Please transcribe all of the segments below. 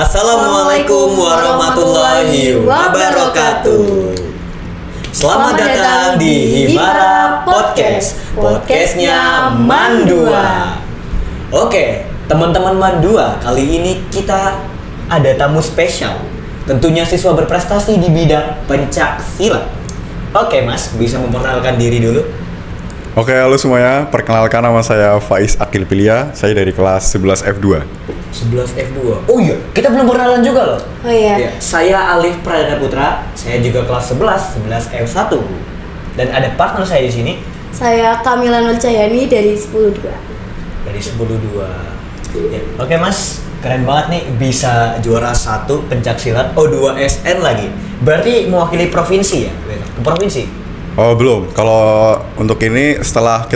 Assalamualaikum warahmatullahi wabarakatuh. Selamat datang di Hibara Podcast, podcastnya Mandua. Oke, teman-teman Mandua, kali ini kita ada tamu spesial. Tentunya siswa berprestasi di bidang pencak silat. Oke Mas, bisa memperkenalkan diri dulu? Oke, halo semuanya. Perkenalkan, nama saya Faiz Akil Pilia. Saya dari kelas 11 F2. 11 F2. Oh iya, kita belum perkenalan juga loh. Oh iya. Saya Alif Pradana Putra. Saya juga kelas 11 F1. Dan ada partner saya di sini. Saya Kamila Nurcayani dari 10.2. Dari 10.2. Ya. Oke Mas, keren banget nih bisa juara 1 pencak silat. Oh, 2 SN lagi. Berarti mewakili provinsi ya? Provinsi? Oh, belum. Kalau untuk ini setelah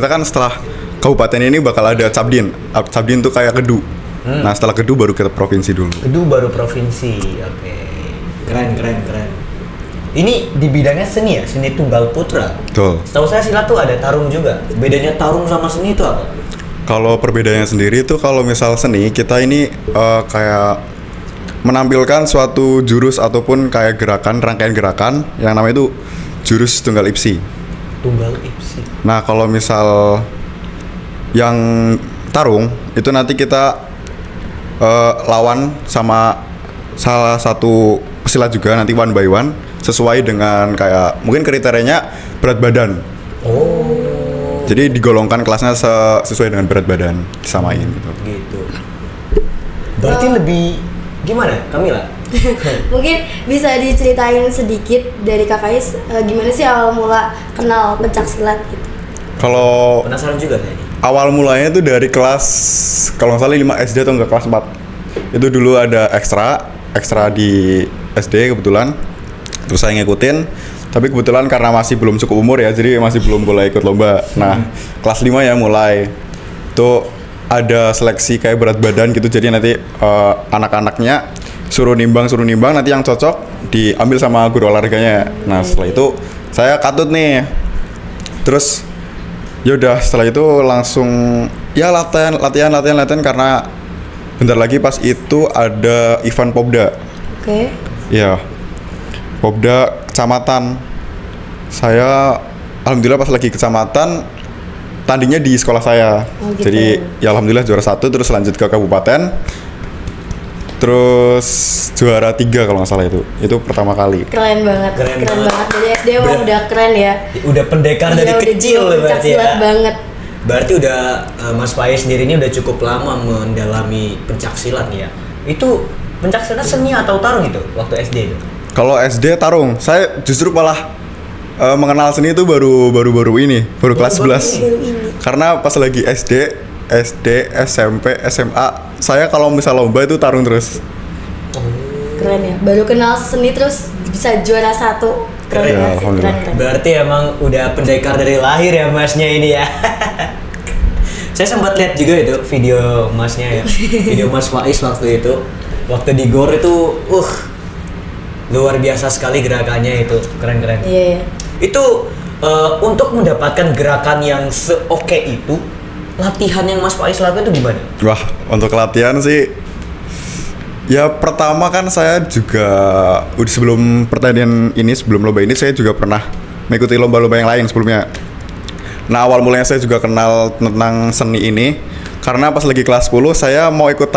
kabupaten ini bakal ada Cabdin. Cabdin tuh kayak Kedu. Nah, setelah Kedu baru kita provinsi dulu. Kedu baru provinsi. Oke. Keren. Ini di bidangnya seni ya? Seni Tunggal Putra. Betul. Setahu saya silat tuh ada tarung juga. Bedanya tarung sama seni itu apa? Kalau perbedaannya sendiri tuh, kalau misal seni, kita ini kayak menampilkan suatu jurus ataupun kayak rangkaian gerakan yang namanya itu jurus tunggal ipsi. Tunggal ipsi. Nah, kalau misal yang tarung itu nanti kita lawan sama salah satu pesilat juga nanti one by one sesuai dengan kayak mungkin kriterianya berat badan. Oh. Jadi digolongkan kelasnya sesuai dengan berat badan, disamain gitu. Gitu. Berarti lebih gimana, Kamila? Mungkin bisa diceritain sedikit dari Kak Faiz, gimana sih awal mula kenal pencak silat gitu? Kalau Penasaran juga saya ini. awal mulanya itu dari kelas, kalau nggak salah 5 SD atau enggak kelas 4. Itu dulu ada ekstra di SD kebetulan. Terus saya ngikutin, tapi kebetulan karena masih belum cukup umur ya, jadi masih belum boleh ikut lomba. Nah, kelas 5 ya mulai. Itu ada seleksi kayak berat badan gitu, jadi nanti anak-anaknya suruh nimbang, nanti yang cocok diambil sama guru olahraganya. Nah, setelah itu saya katut nih. Terus yaudah, setelah itu langsung ya latihan karena bentar lagi pas itu ada event Popda. Oke. Ya, Popda kecamatan. Saya alhamdulillah pas lagi kecamatan tandingnya di sekolah saya. Oh, gitu. Jadi ya alhamdulillah juara 1, terus lanjut ke kabupaten. Terus juara 3 kalau nggak salah itu pertama kali. Keren banget. Dari SD emang udah keren ya. Udah pendekar dari kecil berarti ya. Silat banget. Berarti udah Mas Faiz sendiri ini udah cukup lama mendalami pencak silat nih ya. Itu pencak silat seni atau tarung itu waktu SD itu? Kalau SD tarung, saya justru malah mengenal seni itu baru kelas 11. Karena pas lagi SD, SMP, SMA, saya kalau misal lomba itu tarung terus. Keren ya, baru kenal seni terus bisa juara 1. Keren Ya, banget sih, keren. Berarti emang udah pendekar dari lahir ya masnya ini ya. Saya sempat lihat juga itu video masnya ya, video Mas Faiz waktu itu, waktu di GOR itu, luar biasa sekali gerakannya itu, keren. Iya. Itu untuk mendapatkan gerakan yang seoke itu, latihan yang Mas Faiz lakukan itu gimana? Wah, untuk latihan sih, ya pertama kan saya juga sebelum pertandingan ini, sebelum lomba ini saya juga pernah mengikuti lomba-lomba yang lain sebelumnya. Nah, awal mulanya saya juga kenal tentang seni ini karena pas lagi kelas 10 saya mau ikut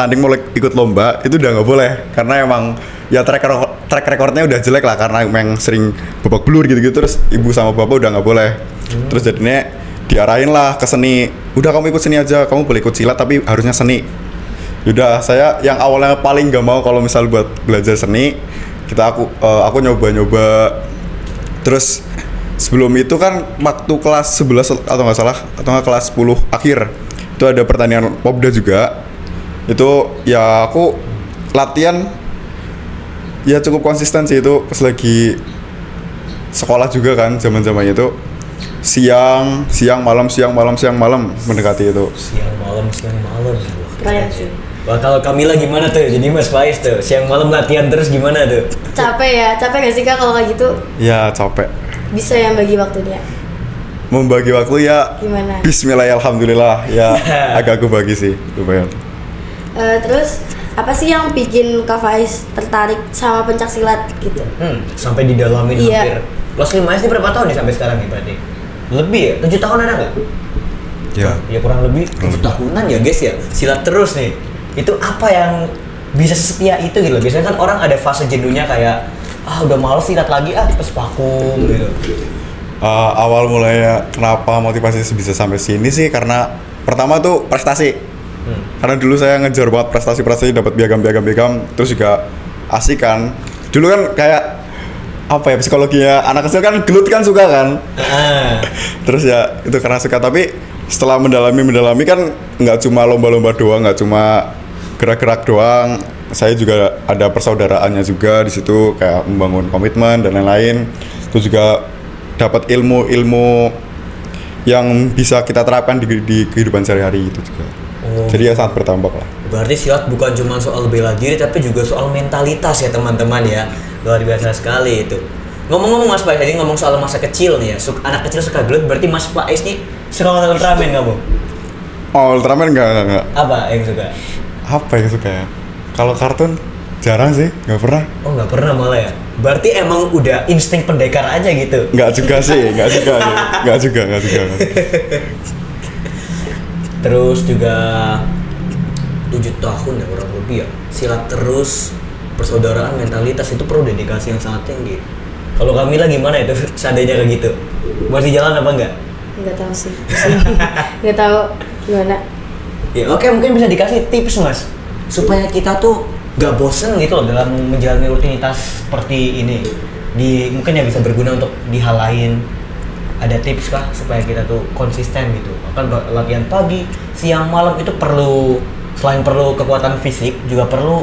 ikut lomba, itu udah nggak boleh karena emang ya track recordnya udah jelek lah karena emang sering babak belur gitu-gitu, terus ibu sama bapak udah nggak boleh. Terus jadinya diarahin lah ke seni. Udah, kamu ikut seni aja, kamu boleh ikut silat tapi harusnya seni. Udah, saya yang awalnya paling gak mau kalau misal buat belajar seni, aku nyoba. Terus sebelum itu kan waktu kelas 11 atau nggak kelas 10 akhir itu ada pertandingan Popda juga. Itu ya aku latihan ya cukup konsisten sih, itu pas lagi sekolah juga kan, zaman-zaman itu siang malam mendekati itu. Siang malam. Keren sih. Wah, kalau Kamila gimana tuh? Jadi Mas Faiz tuh siang malam latihan terus gimana tuh? Capek gak sih Kak kalau kayak gitu? Ya capek. Bisa yang bagi waktunya. Membagi waktu ya. Gimana? Bismillah, alhamdulillah ya. Agak aku bagi sih lumayan. Terus apa sih yang bikin Kak Faiz tertarik sama pencak silat gitu? Sampai didalamin Iya. hampir kelas 5 SD berapa tahun nih sampai sekarang nih berarti? Lebih ya? 7 tahun ada nggak? Ya. Ya kurang lebih 7 tahunan ya guys ya. Silat terus nih. Itu apa yang bisa sesetia itu gitu loh. Biasanya kan orang ada fase jenuhnya kayak udah males silat lagi terus vakum gitu. Awal mulanya kenapa motivasi bisa sampai sini sih karena pertama tuh prestasi. Karena dulu saya ngejar banget prestasi dapat piagam, terus juga asik kan. Dulu kan kayak apa ya, psikologinya anak kecil kan gelut kan suka kan. Terus ya itu karena suka, tapi setelah mendalami kan nggak cuma lomba-lomba doang, nggak cuma gerak-gerak doang. Saya juga ada persaudaraannya juga di situ, kayak membangun komitmen dan lain-lain. Terus juga dapat ilmu yang bisa kita terapkan di kehidupan sehari-hari itu juga. Jadi ya sangat bertambah lah. Berarti silat bukan cuma soal bela diri tapi juga soal mentalitas ya teman-teman ya. Luar biasa sekali itu. Ngomong-ngomong Mas Faiz, tadi ngomong soal masa kecil nih ya. Anak kecil suka gelut, berarti Mas Faiz nih suka nonton Ultraman kamu? Ultraman enggak. Apa yang suka? Apa yang suka ya? Kalau kartun jarang sih, nggak pernah. Oh nggak pernah malah ya? Berarti emang udah insting pendekar aja gitu? Nggak juga sih, nggak juga. Terus juga 7 tahun ya kurang lebih ya. Silat terus, persaudaraan, mentalitas itu perlu dedikasi yang sangat tinggi. Kalau Kamila gimana itu seandainya kayak gitu? Masih jalan apa enggak? Nggak tahu sih. Nggak tahu gimana. Ya oke, mungkin bisa dikasih tips Mas supaya kita tuh gak bosen gitu loh dalam menjalani rutinitas seperti ini. Mungkin ya bisa berguna untuk di hal lain. Ada tips kah supaya kita tuh konsisten gitu? Kan latihan pagi, siang, malam itu perlu, selain perlu kekuatan fisik juga perlu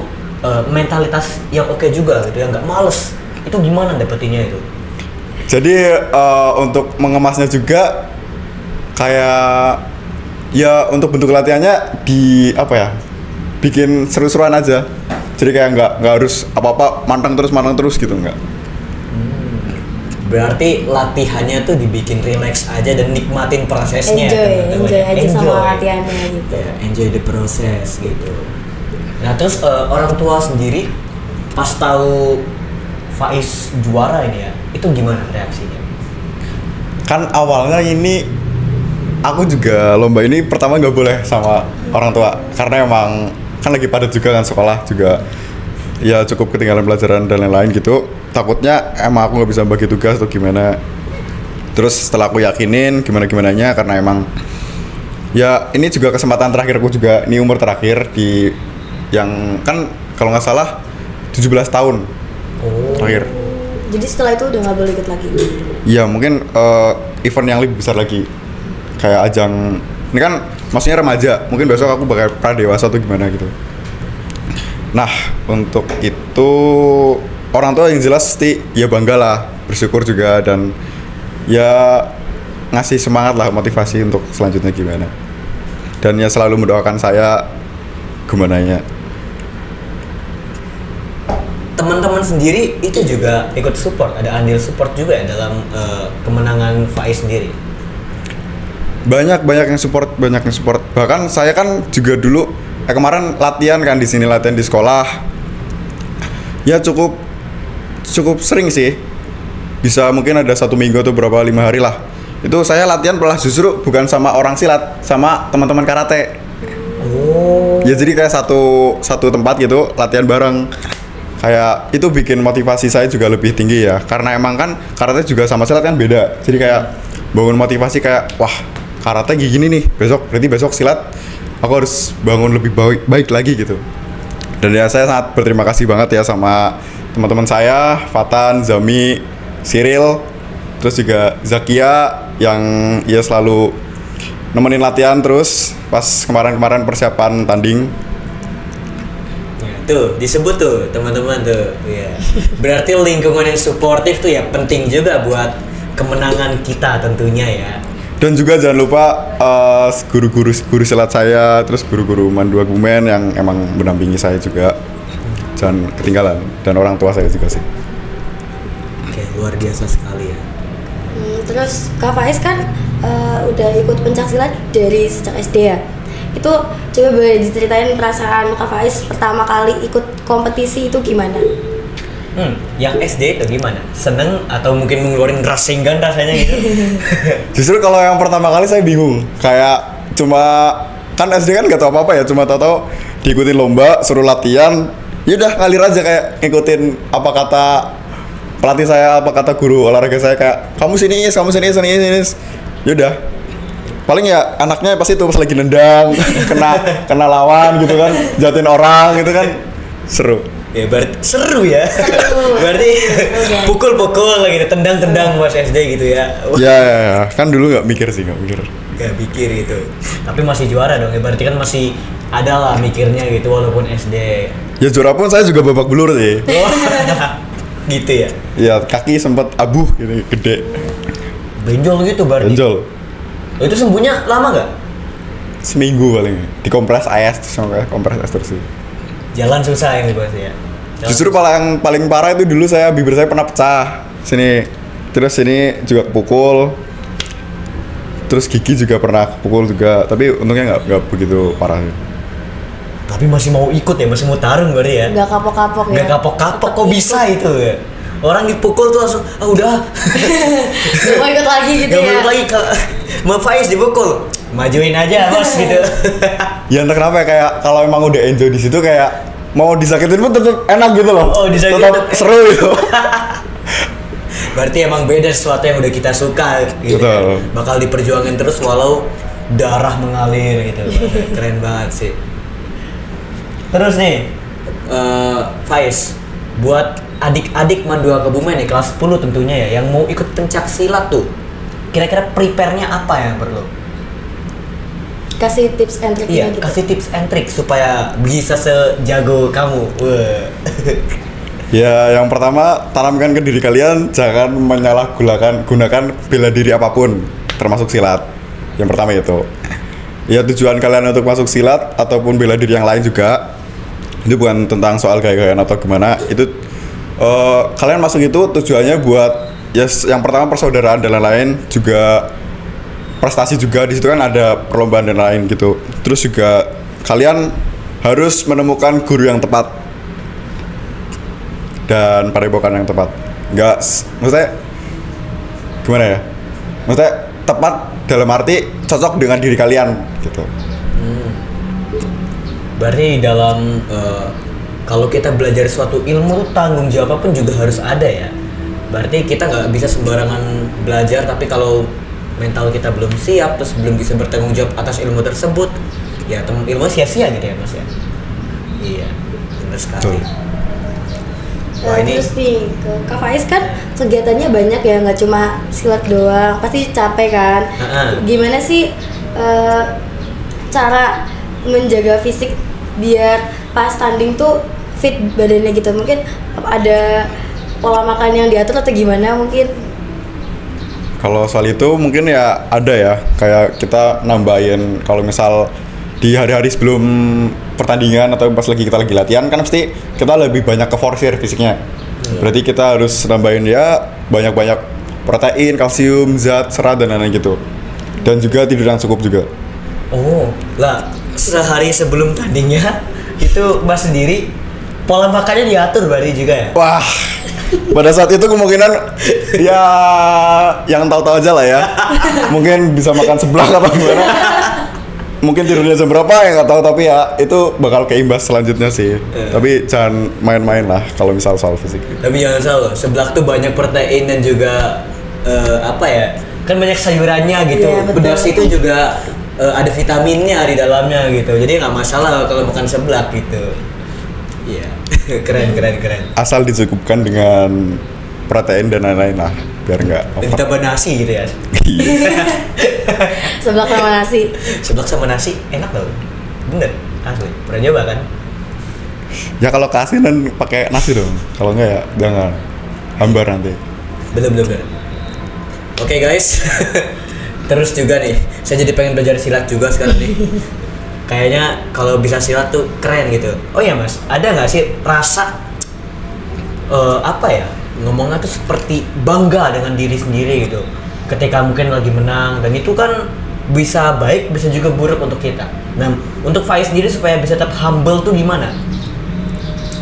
mentalitas yang oke juga gitu, yang nggak males. Itu gimana dapetinnya itu? Jadi untuk mengemasnya juga kayak ya untuk bentuk latihannya bikin seru-seruan aja. Jadi kayak nggak harus apa-apa manteng terus gitu, nggak. Berarti latihannya tuh dibikin relax aja dan nikmatin prosesnya. Enjoy aja sama latihannya gitu. Ya, enjoy the process gitu. Nah terus orang tua sendiri pas tahu Faiz juara ini ya, itu gimana reaksinya? Kan awalnya ini aku juga lomba ini pertama nggak boleh sama orang tua karena emang kan lagi padat juga kan, sekolah juga ya cukup ketinggalan pelajaran dan lain-lain gitu. Takutnya emang aku nggak bisa bagi tugas atau gimana. Terus setelah aku yakinin gimana-gimananya, karena emang ya ini juga kesempatan terakhirku juga, ini umur terakhir di yang kan kalau nggak salah 17 tahun terakhir. Jadi setelah itu udah nggak boleh ikut lagi? Iya mungkin event yang lebih besar lagi, kayak ajang ini kan maksudnya remaja, mungkin besok aku bakal pradewasa atau gimana gitu. Nah untuk itu orang tua yang jelas pasti ya bangga lah, bersyukur juga, dan ya ngasih semangat lah, motivasi untuk selanjutnya gimana, dan ya selalu mendoakan saya gimananya. Teman-teman sendiri itu juga ikut support, ada andil support juga ya dalam kemenangan Faiz sendiri? Banyak yang support. Bahkan saya kan juga dulu kemarin latihan kan di sini, latihan di sekolah. Ya cukup sering sih. Bisa mungkin ada 1 minggu atau berapa 5 hari lah. Itu saya latihan malah justru bukan sama orang silat, sama teman-teman karate. Ya jadi kayak satu tempat gitu latihan bareng. Kayak itu bikin motivasi saya juga lebih tinggi ya. Karena emang kan karate juga sama silat kan beda. Jadi kayak bangun motivasi kayak wah, karate gini nih, berarti besok silat aku harus bangun lebih baik lagi gitu. Dan ya saya sangat berterima kasih banget ya sama teman-teman saya, Fatan, Zami, Cyril, terus juga Zakia yang ya selalu nemenin latihan terus pas kemarin persiapan tanding. Tuh disebut tuh teman-teman tuh ya. Berarti lingkungan yang suportif tuh ya penting juga buat kemenangan kita tentunya ya. Dan juga jangan lupa guru silat saya, terus guru Mandua Gumen yang emang mendampingi saya juga, jangan ketinggalan, dan orang tua saya juga sih. Oke, luar biasa sekali ya. Terus Kak Faiz kan udah ikut pencaksilat dari sejak SD ya. Itu coba boleh diceritain perasaan Kak Faiz pertama kali ikut kompetisi itu gimana? Yang SD itu gimana? Seneng atau mungkin ngeluarin rasengan rasanya gitu? Justru kalau yang pertama kali saya bingung, kayak cuma kan SD kan nggak tahu apa-apa ya, cuma tahu diikutin lomba, suruh latihan, yaudah ngalir aja kayak ngikutin apa kata pelatih saya, apa kata guru olahraga saya, kayak kamu sini, yaudah. Paling ya anaknya pasti tuh pas lagi nendang, kena lawan gitu kan, jahatin orang gitu kan, seru. Ya berarti seru ya. Seru. Berarti pukul-pukul gitu, tendang-tendang pas SD gitu ya. Ya, kan dulu nggak mikir. Gak pikir itu. Tapi masih juara dong ya. Berarti kan masih ada lah mikirnya gitu walaupun SD. Ya juara pun saya juga babak belur sih. Oh, gitu ya. Ya kaki sempat abuh gitu, gede. Benjol gitu berarti. Benjol. Itu sembuhnya lama nggak? Seminggu paling. Dikompres AS terus sama kompres AS terus sih. Jalan susah yang dibahas ya. Justru paling parah itu dulu bibir saya pernah pecah. Terus sini juga kepukul. Terus gigi juga pernah kepukul juga. Tapi untungnya nggak begitu parah sih. Tapi masih mau ikut ya, masih mau tarung berarti ya. Nggak kapok-kapok ya? Nggak kapok-kapok kok bisa itu ya. Orang dipukul tuh langsung, udah. Gak mau ikut lagi gitu Gak ya? mau lagi mau Faiz dipukul, majuin aja bos gitu. Ya entah kenapa ya, kayak kalau emang udah enjoy di situ kayak mau disakitin pun tetap enak gitu loh. Oh, disakitin tetap seru gitu. Berarti emang beda sesuatu yang udah kita suka gitu. Betul. Ya. Bakal diperjuangin terus walau darah mengalir gitu. Keren banget sih. Terus nih, Faiz, buat adik-adik Mandua Kebumen nih kelas 10 tentunya ya, yang mau ikut pencak silat tuh, kira-kira prepare-nya apa yang perlu? Kasih tips and trick Iya, gitu. kasih tips and trick supaya bisa sejago kamu. Wah. Ya, yang pertama tanamkan ke diri kalian jangan gunakan bela diri apapun, termasuk silat. Yang pertama itu. Ya tujuan kalian untuk masuk silat ataupun bela diri yang lain juga itu bukan tentang soal gaya-gayaan atau gimana. Itu kalian masuk itu tujuannya buat yang pertama persaudaraan dan lain-lain, juga prestasi juga di situ kan ada perlombaan dan lain gitu. Terus juga kalian harus menemukan guru yang tepat dan padepokan yang tepat. Maksudnya gimana ya? Maksudnya tepat dalam arti cocok dengan diri kalian gitu. Berarti dalam kalau kita belajar suatu ilmu, tanggung jawab pun juga harus ada ya. Berarti kita nggak bisa sembarangan belajar, tapi kalau mental kita belum siap, terus belum bisa bertanggung jawab atas ilmu tersebut, ya ilmu sia-sia gitu ya mas ya. Iya, benar sekali. Wah, ini Terus nih, ke Kak Faiz kan kegiatannya banyak ya, nggak cuma silat doang, pasti capek kan. Gimana sih cara menjaga fisik biar pas tanding tuh fit badannya gitu? Mungkin ada pola makan yang diatur atau gimana mungkin? Kalau soal itu mungkin ya ada ya, kayak kita nambahin kalau misal di hari-hari sebelum pertandingan atau pas kita lagi latihan kan pasti kita lebih banyak ke forsir fisiknya. Berarti kita harus nambahin ya banyak-banyak protein, kalsium, zat, serat dan lain-lain gitu. Dan juga tidur yang cukup juga. Oh, lah sehari sebelum tandingnya itu Mas sendiri pola makannya diatur berarti juga ya? Wah, pada saat itu kemungkinan ya yang tahu-tahu aja lah ya. Mungkin bisa makan seblak apa gimana. Mungkin tidurnya jam berapa ya nggak tahu, tapi ya itu bakal keimbas selanjutnya sih. Tapi jangan main-main lah kalau misal soal fisik. Tapi jangan salah, seblak tuh banyak protein dan juga apa ya? Kan banyak sayurannya gitu. Iya, betul. Beras itu juga ada vitaminnya di dalamnya gitu. Jadi nggak masalah kalau makan seblak gitu. Iya, keren. Asal dicukupkan dengan protein dan lain-lain lah, biar nggak Dan ditambah nasi gitu ya. Seblak sama nasi. Seblak sama nasi enak loh. Bener, asli. Pernah nyoba kan? Ya kalau kasih dan pakai nasi dong. Kalau nggak ya jangan, hambar nanti. Belum. Oke guys. Terus juga nih, saya jadi pengen belajar silat juga sekarang nih. Kayaknya kalau bisa silat tuh keren gitu. Oh ya mas, ada nggak sih rasa apa ya, ngomongnya tuh seperti bangga dengan diri sendiri gitu ketika mungkin lagi menang, dan itu kan bisa baik, bisa juga buruk untuk kita. Nah, untuk Faiz sendiri supaya bisa tetap humble tuh gimana?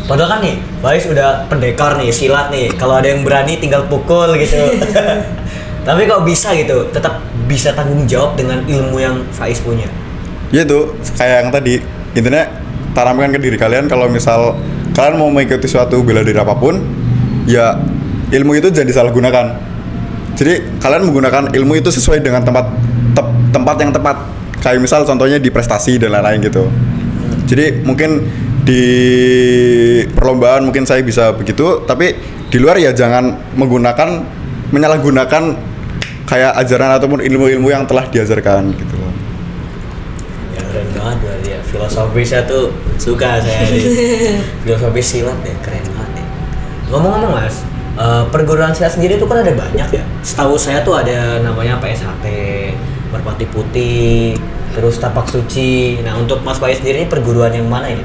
Padahal kan nih, Faiz udah pendekar nih, silat nih. Kalau ada yang berani tinggal pukul gitu. Tapi kok bisa gitu, tetap bisa tanggung jawab dengan ilmu yang Faiz punya. Ya itu kayak yang tadi, intinya tanamkan ke diri kalian kalau misal kalian mau mengikuti suatu bela diri apapun, ya ilmu itu jangan disalahgunakan. Jadi kalian menggunakan ilmu itu sesuai dengan tempat yang tepat. Kayak misal contohnya di prestasi dan lain-lain gitu. Jadi mungkin di perlombaan mungkin saya bisa begitu, tapi di luar ya jangan menyalahgunakan kayak ajaran ataupun ilmu-ilmu yang telah diajarkan gitu loh. Ya keren banget berarti ya, filosofisnya tuh suka saya nih. Filosofis silat ya, keren banget ya. Ngomong-ngomong Mas, perguruan silat sendiri tuh kan ada banyak ya. Setahu saya tuh ada namanya PSHT, Merpati Putih, terus Tapak Suci. Nah untuk Mas Faiz sendiri ini perguruan yang mana ini?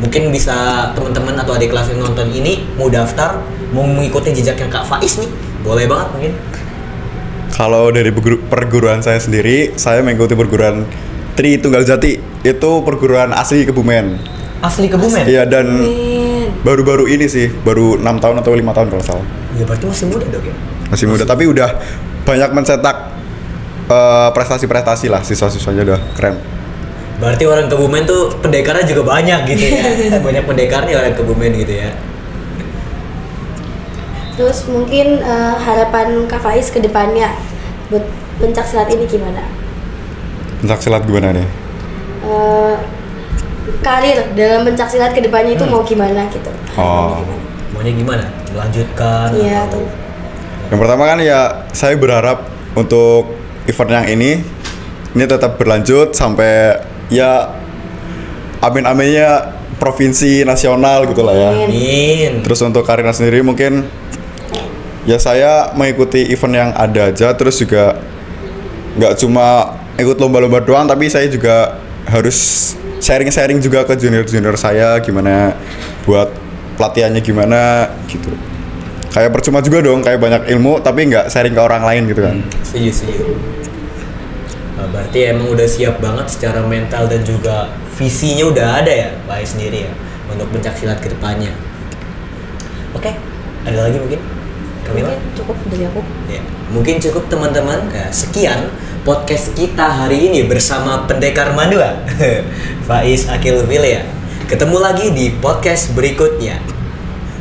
Mungkin bisa teman-teman atau adik kelas yang nonton ini mau daftar, mau mengikuti jejaknya Kak Faiz nih, boleh banget mungkin. Kalau dari perguruan saya sendiri, saya mengikuti perguruan Tri Tunggal Jati. Itu perguruan asli Kebumen. Asli Kebumen? Iya, dan baru-baru ini sih, baru 6 tahun atau 5 tahun kalau salah. Ya berarti masih muda dong ya? Masih muda, tapi udah banyak mencetak prestasi-prestasi lah, siswa-siswanya udah keren. Berarti orang Kebumen tuh pendekarnya juga banyak gitu ya. Banyak pendekarnya orang Kebumen gitu ya. Terus mungkin harapan Kak Faiz ke depannya buat pencak silat ini gimana? Pencak silat gimana nih? Karir dalam pencak silat ke depannya itu mau gimana gitu? Oh. Maunya gimana? Melanjutkan? Iya, atau? Yang pertama kan ya saya berharap untuk event yang ini tetap berlanjut sampai ya amin-aminnya provinsi nasional gitu lah ya. Amin. Terus untuk karirnya sendiri mungkin ya saya mengikuti event yang ada aja, terus juga nggak cuma ikut lomba-lomba doang, tapi saya juga harus sharing-sharing juga ke junior-junior saya gimana buat pelatihannya gimana gitu. Kayak percuma juga dong, kayak banyak ilmu tapi nggak sharing ke orang lain gitu kan. Setuju. Nah, berarti emang udah siap banget secara mental dan juga visinya udah ada ya Pak sendiri ya untuk pencak silat ke depannya. Oke, ada lagi mungkin? Kamila? Mungkin cukup dari aku. Ya, mungkin cukup teman-teman. Ya, sekian podcast kita hari ini bersama Pendekar Mandua Faiz Akil Vilya. Ketemu lagi di podcast berikutnya.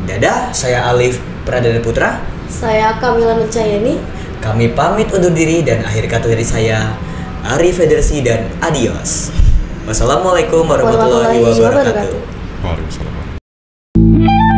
Dadah, saya Alif Pradana Putra. Saya Kamila Nurcayani. Kami pamit undur diri dan akhir kata dari saya Ari Federsi dan adios. Wassalamualaikum warahmatullahi wabarakatuh. Waalaikumsalam.